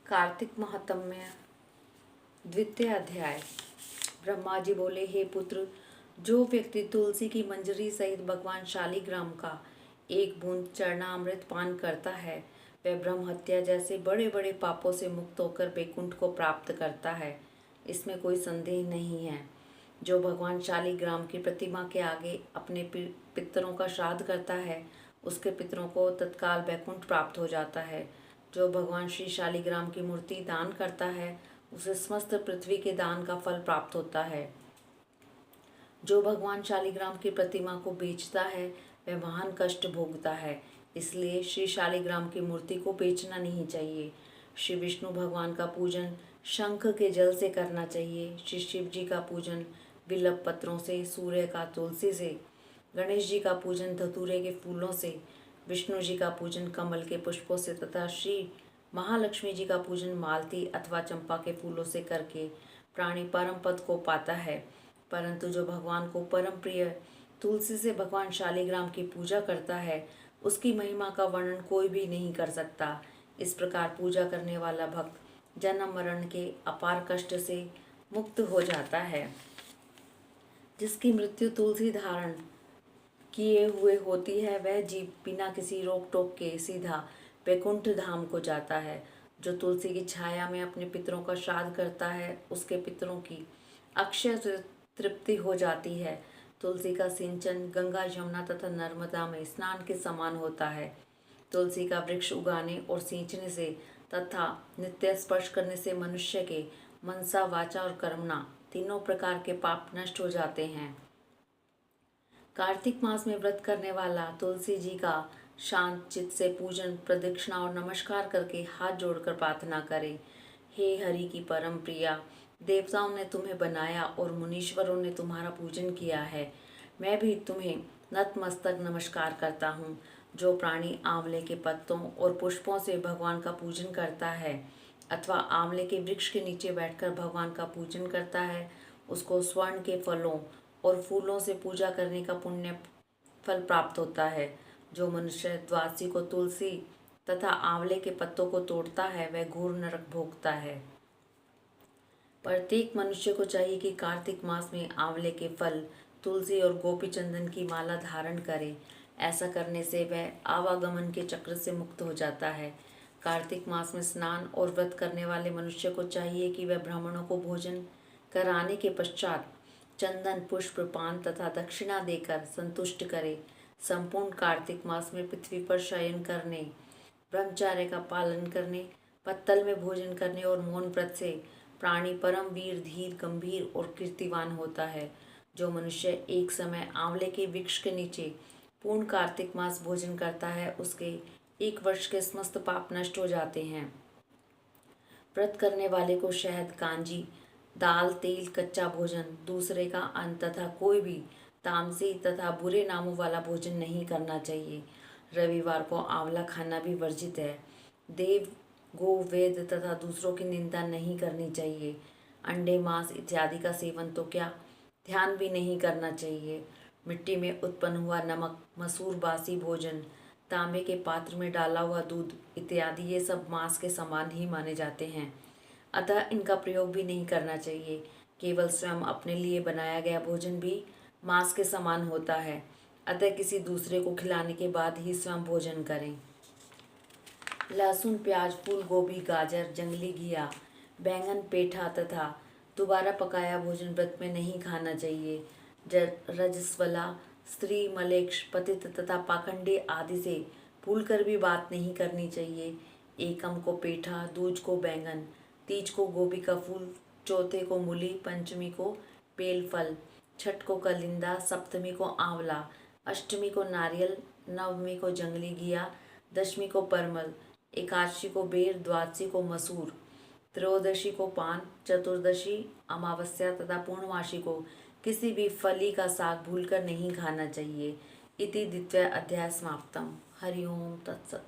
कार्तिक महात्म्य द्वितीय अध्याय। ब्रह्मा जी बोले, हे पुत्र, जो व्यक्ति तुलसी की मंजरी सहित भगवान शालिग्राम का एक बूंद चरणामृत पान करता है वह ब्रह्म हत्या जैसे बड़े बड़े पापों से मुक्त होकर वैकुंठ को प्राप्त करता है। इसमें कोई संदेह नहीं है। जो भगवान शालिग्राम की प्रतिमा के आगे अपने पितरों का श्राद्ध करता है उसके पितरों को तत्काल वैकुंठ प्राप्त हो जाता है। जो भगवान श्री शालिग्राम की मूर्ति दान करता है उसे समस्त पृथ्वी के दान का फल प्राप्त होता है। जो भगवान शालिग्राम की प्रतिमा को बेचता है वह महान कष्ट भोगता है। इसलिए श्री शालिग्राम की मूर्ति को बेचना नहीं चाहिए। श्री विष्णु भगवान का पूजन शंख के जल से करना चाहिए। श्री शिव जी का पूजन बिल्व पत्रों से, सूर्य का तुलसी से, गणेश जी का पूजन धतूरे के फूलों से, विष्णु जी का पूजन कमल के पुष्पों से तथा श्री महालक्ष्मी जी का पूजन मालती अथवा चंपा के फूलों से करके प्राणी परम पद को पाता है। परंतु जो भगवान को परम प्रिय तुलसी से भगवान शालिग्राम की पूजा करता है उसकी महिमा का वर्णन कोई भी नहीं कर सकता। इस प्रकार पूजा करने वाला भक्त जन्म मरण के अपार कष्ट से मुक्त हो जाता है। जिसकी मृत्यु तुलसी धारण किए हुए होती है वह जीव बिना किसी रोक टोक के सीधा वैकुंठ धाम को जाता है। जो तुलसी की छाया में अपने पितरों का श्राद्ध करता है उसके पितरों की अक्षय तृप्ति हो जाती है। तुलसी का सिंचन गंगा, यमुना तथा नर्मदा में स्नान के समान होता है। तुलसी का वृक्ष उगाने और सींचने से तथा नित्य स्पर्श करने से मनुष्य के मनसा, वाचा और कर्मणा तीनों प्रकार के पाप नष्ट हो जाते हैं। कार्तिक मास में व्रत करने वाला तुलसी जी का शांत चित्त से पूजन, प्रदक्षिणा और नमस्कार करके हाथ जोड़कर प्रार्थना करे। हे हरि की परम प्रिया, देवताओं ने तुम्हें बनाया और मुनीश्वरों ने तुम्हारा पूजन किया है। मैं भी तुम्हें नतमस्तक नमस्कार करता हूँ। जो प्राणी आंवले के पत्तों और पुष्पों से भगवान का पूजन करता है अथवा आंवले के वृक्ष के नीचे बैठकर भगवान का पूजन करता है उसको स्वर्ण के फलों और फूलों से पूजा करने का पुण्य फल प्राप्त होता है। जो मनुष्य द्वादशी को तुलसी तथा आंवले के पत्तों को तोड़ता है वह घोर नरक भोगता है। प्रत्येक मनुष्य को चाहिए कि कार्तिक मास में आंवले के फल, तुलसी और गोपी चंदन की माला धारण करे। ऐसा करने से वह आवागमन के चक्र से मुक्त हो जाता है। कार्तिक मास में स्नान और व्रत करने वाले मनुष्य को चाहिए कि वह ब्राह्मणों को भोजन कराने के पश्चात चंदन, पुष्प, पान तथा दक्षिणा देकर संतुष्ट करे। संपूर्ण कार्तिक मास में पृथ्वी पर शयन करने, ब्रह्मचर्य का पालन करने, पत्तल में भोजन करने और मौन व्रत से प्राणी परम वीर, धीर, गंभीर और कीर्तिवान होता है। जो मनुष्य एक समय आंवले के वृक्ष के नीचे पूर्ण कार्तिक मास भोजन करता है उसके 1 वर्ष के समस्त पाप नष्ट हो जाते हैं। व्रत करने वाले को शहद, कांजी, दाल, तेल, कच्चा भोजन, दूसरे का अन्न तथा कोई भी तामसी तथा बुरे नामों वाला भोजन नहीं करना चाहिए। रविवार को आंवला खाना भी वर्जित है। देव, गो, वेद तथा दूसरों की निंदा नहीं करनी चाहिए। अंडे, मांस इत्यादि का सेवन तो क्या, ध्यान भी नहीं करना चाहिए। मिट्टी में उत्पन्न हुआ नमक, मसूर, बासी भोजन, तांबे के पात्र में डाला हुआ दूध इत्यादि ये सब मांस के समान ही माने जाते हैं, अतः इनका प्रयोग भी नहीं करना चाहिए। केवल स्वयं अपने लिए बनाया गया भोजन भी मांस के समान होता है, अतः किसी दूसरे को खिलाने के बाद ही स्वयं भोजन करें। लहसुन, प्याज, फूल गोभी, गाजर, जंगली घिया, बैंगन, पेठा तथा दोबारा पकाया भोजन व्रत में नहीं खाना चाहिए। रजस्वला, स्त्री, मलेच्छ, पतित तथा पाखंडी आदि से भूलकर भी बात नहीं करनी चाहिए। एकम को पेठा, दूज को बैंगन, तीज को गोभी का फूल, चौथे को मूली, पंचमी को बेल फल, छठ को कलिंदा, सप्तमी को आंवला, अष्टमी को नारियल, नवमी को जंगली घिया, दशमी को परमल, एकादशी को बेर, द्वादशी को मसूर, त्रयोदशी को पान, चतुर्दशी, अमावस्या तथा पूर्णमासी को किसी भी फली का साग भूलकर नहीं खाना चाहिए। इति द्वितीय अध्याय समाप्तम। हरि ओम तत्सत।